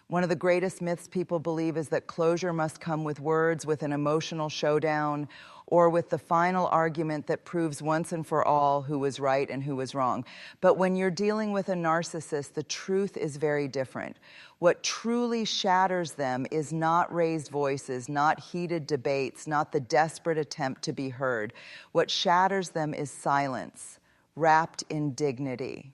One of the greatest myths people believe is that closure must come with words, with an emotional showdown, or with the final argument that proves once and for all who was right and who was wrong. But when you're dealing with a narcissist, the truth is very different. What truly shatters them is not raised voices, not heated debates, not the desperate attempt to be heard. What shatters them is silence, wrapped in dignity.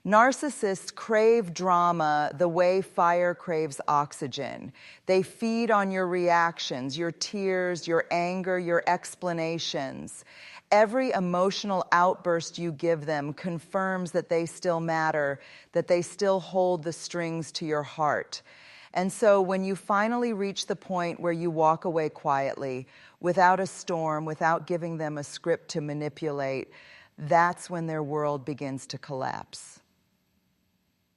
Narcissists crave drama the way fire craves oxygen. They feed on your reactions, your tears, your anger, your explanations. Every emotional outburst you give them confirms that they still matter, that they still hold the strings to your heart. And so when you finally reach the point where you walk away quietly, without a storm, without giving them a script to manipulate, that's when their world begins to collapse.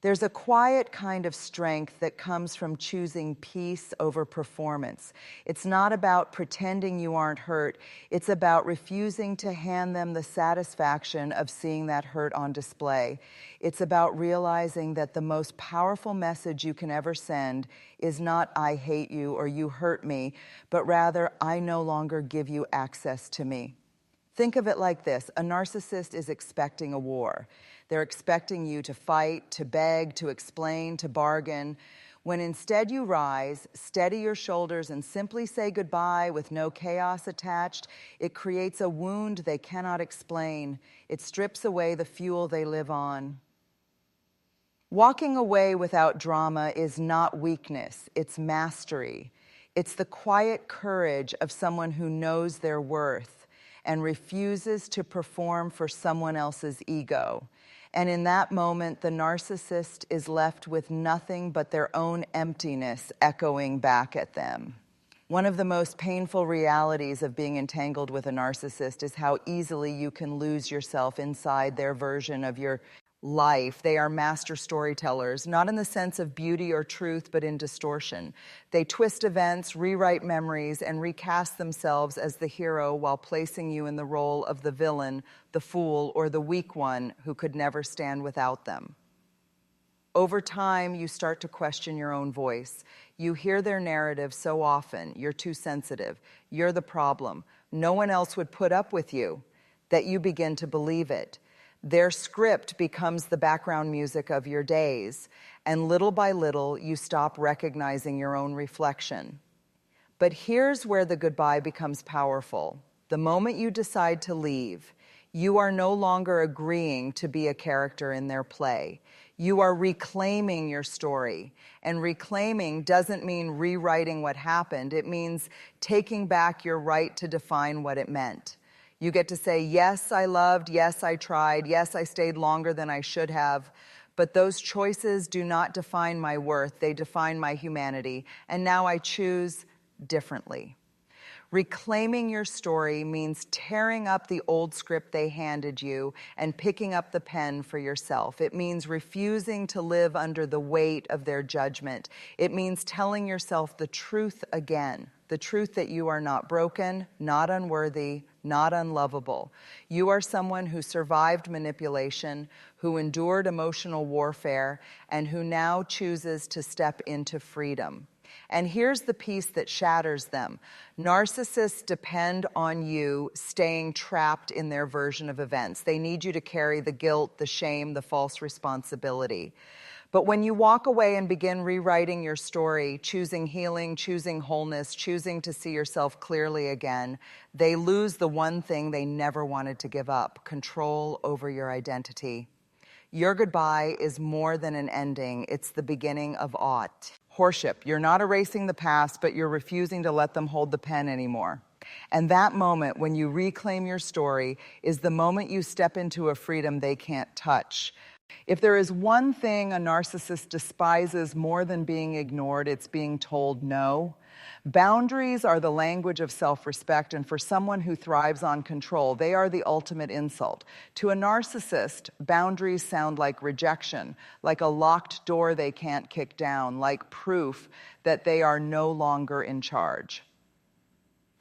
There's a quiet kind of strength that comes from choosing peace over performance. It's not about pretending you aren't hurt. It's about refusing to hand them the satisfaction of seeing that hurt on display. It's about realizing that the most powerful message you can ever send is not "I hate you" or "you hurt me," but rather "I no longer give you access to me." Think of it like this. A narcissist is expecting a war. They're expecting you to fight, to beg, to explain, to bargain. When instead you rise, steady your shoulders, and simply say goodbye with no chaos attached, it creates a wound they cannot explain. It strips away the fuel they live on. Walking away without drama is not weakness, it's mastery. It's the quiet courage of someone who knows their worth and refuses to perform for someone else's ego. And in that moment, the narcissist is left with nothing but their own emptiness echoing back at them. One of the most painful realities of being entangled with a narcissist is how easily you can lose yourself inside their version of your life. They are master storytellers, not in the sense of beauty or truth, but in distortion. They twist events, rewrite memories, and recast themselves as the hero while placing you in the role of the villain, the fool, or the weak one who could never stand without them. Over time, you start to question your own voice. You hear their narrative so often. You're too sensitive. You're the problem. No one else would put up with you, that you begin to believe it. Their script becomes the background music of your days, and little by little, you stop recognizing your own reflection. But here's where the goodbye becomes powerful. The moment you decide to leave, you are no longer agreeing to be a character in their play. You are reclaiming your story. And reclaiming doesn't mean rewriting what happened. It means taking back your right to define what it meant. You get to say, yes, I loved, yes, I tried, yes, I stayed longer than I should have, but those choices do not define my worth, they define my humanity, and now I choose differently. Reclaiming your story means tearing up the old script they handed you and picking up the pen for yourself. It means refusing to live under the weight of their judgment. It means telling yourself the truth again, the truth that you are not broken, not unworthy, not unlovable. You are someone who survived manipulation, who endured emotional warfare, and who now chooses to step into freedom. And here's the piece that shatters them. Narcissists depend on you staying trapped in their version of events. They need you to carry the guilt, the shame, the false responsibility. But when you walk away and begin rewriting your story, choosing healing, choosing wholeness, choosing to see yourself clearly again, they lose the one thing they never wanted to give up: control over your identity. Your goodbye is more than an ending. It's the beginning of aught. Horseship. You're not erasing the past, but you're refusing to let them hold the pen anymore. And that moment, when you reclaim your story, is the moment you step into a freedom they can't touch. If there is one thing a narcissist despises more than being ignored, it's being told no. Boundaries are the language of self-respect, and for someone who thrives on control, they are the ultimate insult. To a narcissist, boundaries sound like rejection, like a locked door they can't kick down, like proof that they are no longer in charge.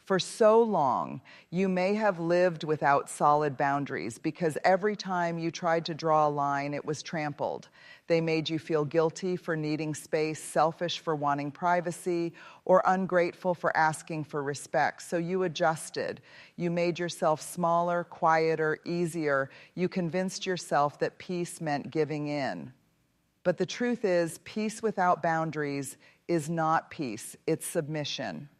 For so long, you may have lived without solid boundaries because every time you tried to draw a line, it was trampled. They made you feel guilty for needing space, selfish for wanting privacy, or ungrateful for asking for respect. So you adjusted. You made yourself smaller, quieter, easier. You convinced yourself that peace meant giving in. But the truth is, peace without boundaries is not peace, it's submission.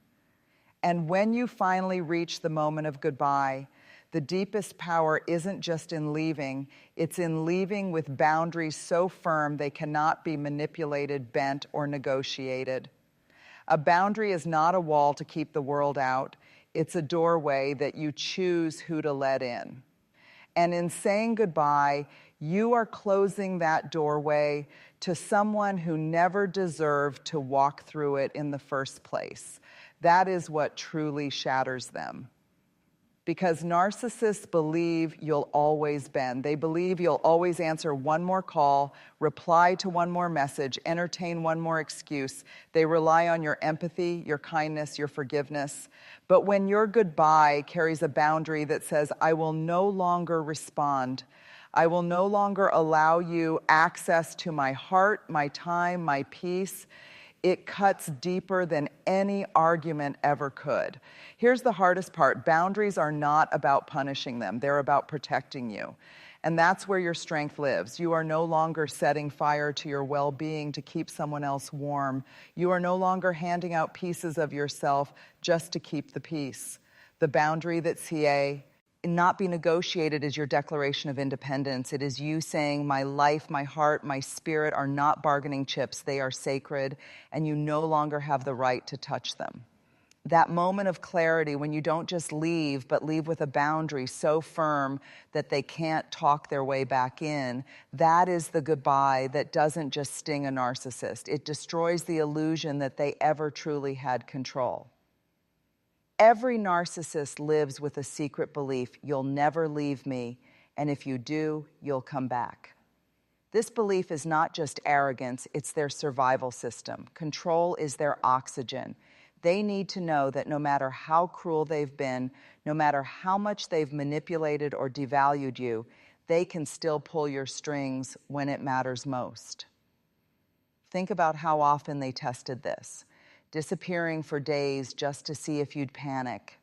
And when you finally reach the moment of goodbye, the deepest power isn't just in leaving, it's in leaving with boundaries so firm they cannot be manipulated, bent, or negotiated. A boundary is not a wall to keep the world out, it's a doorway that you choose who to let in. And in saying goodbye, you are closing that doorway to someone who never deserved to walk through it in the first place. That is what truly shatters them. Because narcissists believe you'll always bend. They believe you'll always answer one more call, reply to one more message, entertain one more excuse. They rely on your empathy, your kindness, your forgiveness. But when your goodbye carries a boundary that says, I will no longer respond, I will no longer allow you access to my heart, my time, my peace, it cuts deeper than any argument ever could. Here's the hardest part. Boundaries are not about punishing them. They're about protecting you. And that's where your strength lives. You are no longer setting fire to your well-being to keep someone else warm. You are no longer handing out pieces of yourself just to keep the peace. The boundary that CA not be negotiated is your declaration of independence. It is you saying, my life, my heart, my spirit are not bargaining chips. They are sacred, and you no longer have the right to touch them. That moment of clarity when you don't just leave, but leave with a boundary so firm that they can't talk their way back in, that is the goodbye that doesn't just sting a narcissist. It destroys the illusion that they ever truly had control. Every narcissist lives with a secret belief, you'll never leave me, and if you do, you'll come back. This belief is not just arrogance, it's their survival system. Control is their oxygen. They need to know that no matter how cruel they've been, no matter how much they've manipulated or devalued you, they can still pull your strings when it matters most. Think about how often they tested this. Disappearing for days just to see if you'd panic,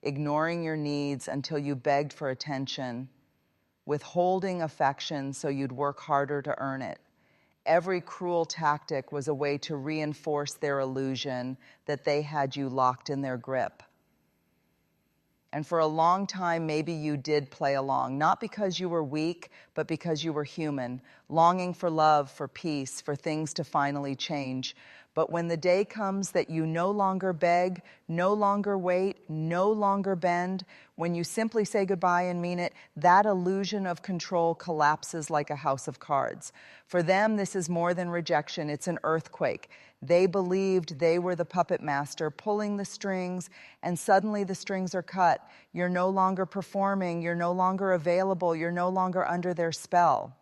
ignoring your needs until you begged for attention, withholding affection so you'd work harder to earn it. Every cruel tactic was a way to reinforce their illusion that they had you locked in their grip. And for a long time, maybe you did play along, not because you were weak, but because you were human, longing for love, for peace, for things to finally change. But when the day comes that you no longer beg, no longer wait, no longer bend, when you simply say goodbye and mean it, that illusion of control collapses like a house of cards. For them, this is more than rejection, it's an earthquake. They believed they were the puppet master, pulling the strings, and suddenly the strings are cut. You're no longer performing, you're no longer available, you're no longer under their spell.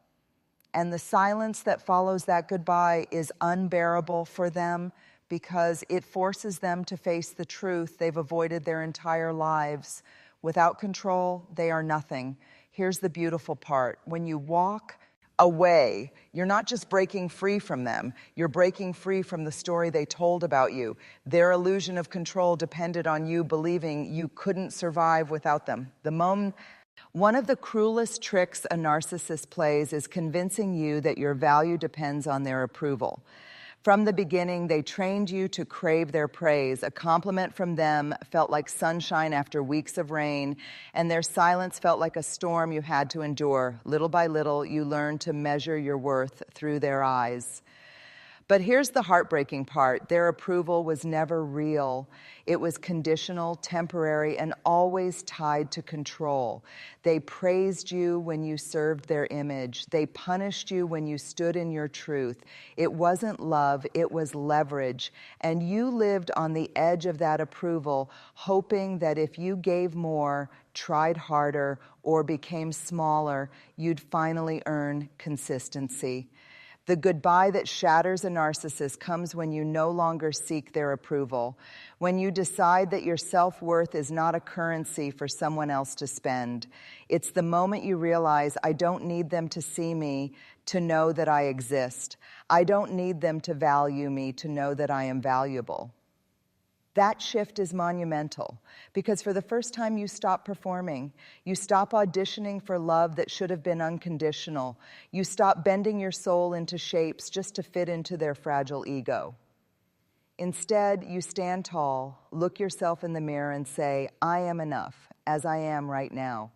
And the silence that follows that goodbye is unbearable for them because it forces them to face the truth they've avoided their entire lives. Without control, they are nothing. Here's the beautiful part. When you walk away, you're not just breaking free from them, you're breaking free from the story they told about you. Their illusion of control depended on you believing you couldn't survive without them. One of the cruelest tricks a narcissist plays is convincing you that your value depends on their approval. From the beginning, they trained you to crave their praise. A compliment from them felt like sunshine after weeks of rain, and their silence felt like a storm you had to endure. Little by little, you learned to measure your worth through their eyes. But here's the heartbreaking part. Their approval was never real. It was conditional, temporary, and always tied to control. They praised you when you served their image. They punished you when you stood in your truth. It wasn't love, it was leverage. And you lived on the edge of that approval, hoping that if you gave more, tried harder, or became smaller, you'd finally earn consistency. The goodbye that shatters a narcissist comes when you no longer seek their approval, when you decide that your self-worth is not a currency for someone else to spend. It's the moment you realize, I don't need them to see me to know that I exist. I don't need them to value me to know that I am valuable. That shift is monumental because for the first time you stop performing. You stop auditioning for love that should have been unconditional. You stop bending your soul into shapes just to fit into their fragile ego. Instead, you stand tall, look yourself in the mirror and say, I am enough as I am right now,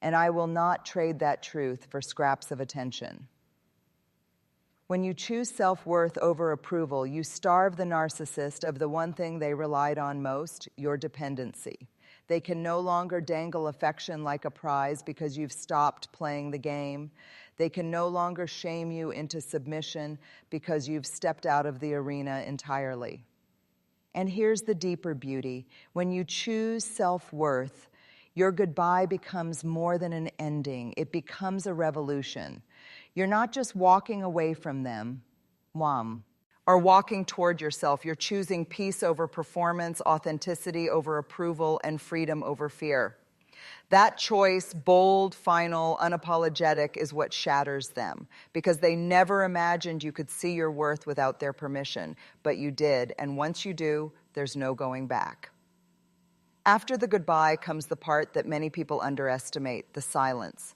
and I will not trade that truth for scraps of attention. When you choose self-worth over approval, you starve the narcissist of the one thing they relied on most, your dependency. They can no longer dangle affection like a prize because you've stopped playing the game. They can no longer shame you into submission because you've stepped out of the arena entirely. And here's the deeper beauty. When you choose self-worth, your goodbye becomes more than an ending. It becomes a revolution. You're not just walking away from them, or walking toward yourself. You're choosing peace over performance, authenticity over approval, and freedom over fear. That choice, bold, final, unapologetic, is what shatters them because they never imagined you could see your worth without their permission, but you did, and once you do, there's no going back. After the goodbye comes the part that many people underestimate, the silence.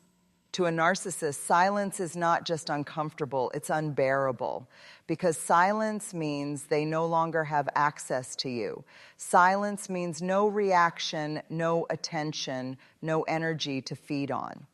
To a narcissist, silence is not just uncomfortable, it's unbearable. Because silence means they no longer have access to you. Silence means no reaction, no attention, no energy to feed on.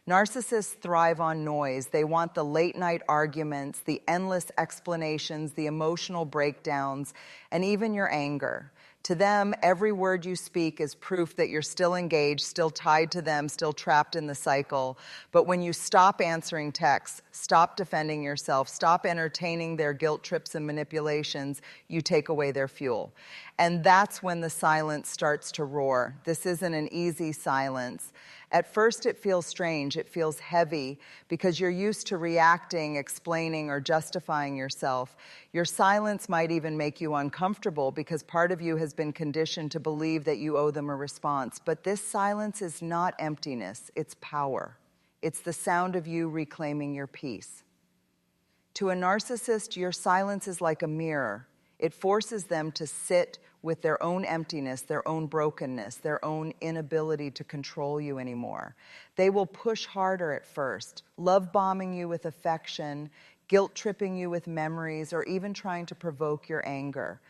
Narcissists thrive on noise. They want the late-night arguments, the endless explanations, the emotional breakdowns, and even your anger. To them, every word you speak is proof that you're still engaged, still tied to them, still trapped in the cycle. But when you stop answering texts, stop defending yourself, stop entertaining their guilt trips and manipulations, you take away their fuel. And that's when the silence starts to roar. This isn't an easy silence. At first, it feels strange, it feels heavy, because you're used to reacting, explaining, or justifying yourself. Your silence might even make you uncomfortable because part of you has been conditioned to believe that you owe them a response. But this silence is not emptiness, it's power. It's the sound of you reclaiming your peace. To a narcissist, your silence is like a mirror. It forces them to sit with their own emptiness, their own brokenness, their own inability to control you anymore. They will push harder at first, love bombing you with affection, guilt tripping you with memories, or even trying to provoke your anger.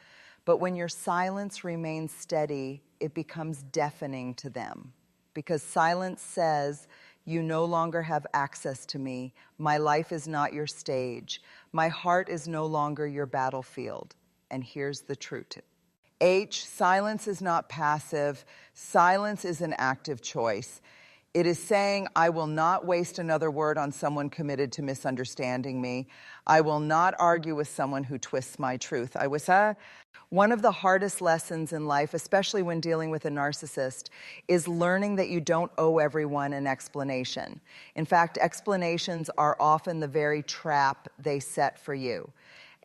But when your silence remains steady, it becomes deafening to them. Because silence says, you no longer have access to me. My life is not your stage. My heart is no longer your battlefield. And here's the truth. Silence is not passive. Silence is an active choice. It is saying, I will not waste another word on someone committed to misunderstanding me. I will not argue with someone who twists my truth. One of the hardest lessons in life, especially when dealing with a narcissist, is learning that you don't owe everyone an explanation. In fact, explanations are often the very trap they set for you.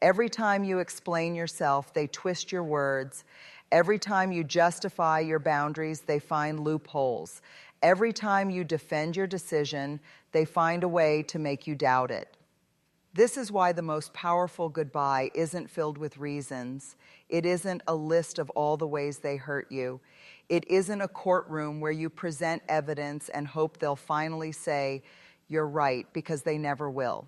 Every time you explain yourself, they twist your words. Every time you justify your boundaries, they find loopholes. Every time you defend your decision, they find a way to make you doubt it. This is why the most powerful goodbye isn't filled with reasons. It isn't a list of all the ways they hurt you. It isn't a courtroom where you present evidence and hope they'll finally say, you're right, because they never will.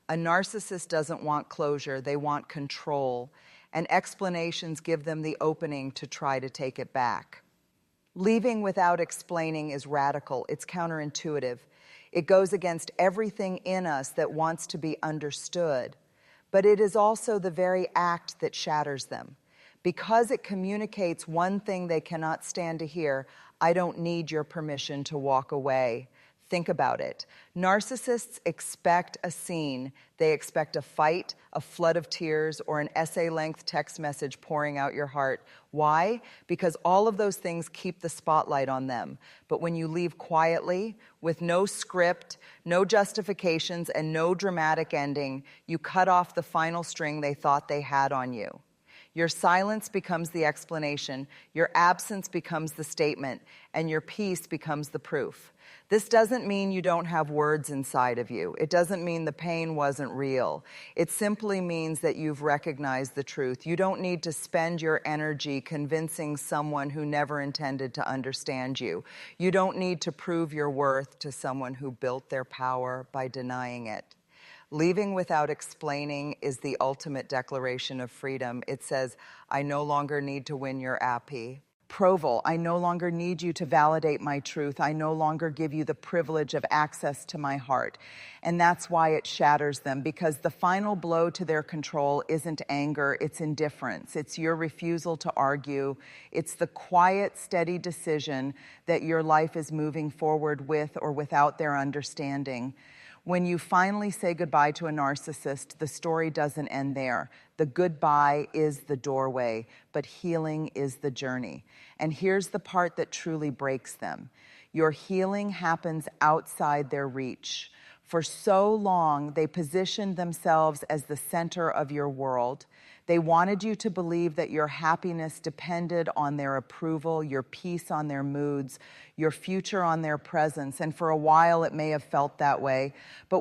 A narcissist doesn't want closure, they want control, and explanations give them the opening to try to take it back. Leaving without explaining is radical, it's counterintuitive. It goes against everything in us that wants to be understood, but it is also the very act that shatters them. Because it communicates one thing they cannot stand to hear, I don't need your permission to walk away. Think about it. Narcissists expect a scene. They expect a fight, a flood of tears, or an essay-length text message pouring out your heart. Why? Because all of those things keep the spotlight on them. But when you leave quietly, with no script, no justifications, and no dramatic ending, you cut off the final string they thought they had on you. Your silence becomes the explanation, your absence becomes the statement, and your peace becomes the proof. This doesn't mean you don't have words inside of you. It doesn't mean the pain wasn't real. It simply means that you've recognized the truth. You don't need to spend your energy convincing someone who never intended to understand you. You don't need to prove your worth to someone who built their power by denying it. Leaving without explaining is the ultimate declaration of freedom. It says, I no longer need to win your appy. Proval, I no longer need you to validate my truth. I no longer give you the privilege of access to my heart. And that's why it shatters them, because the final blow to their control isn't anger, it's indifference. It's your refusal to argue. It's the quiet, steady decision that your life is moving forward with or without their understanding. When you finally say goodbye to a narcissist, the story doesn't end there. The goodbye is the doorway, but healing is the journey. And here's the part that truly breaks them. Your healing happens outside their reach. For so long, they positioned themselves as the center of your world. They wanted you to believe that your happiness depended on their approval, your peace on their moods, your future on their presence. And for a while, it may have felt that way. But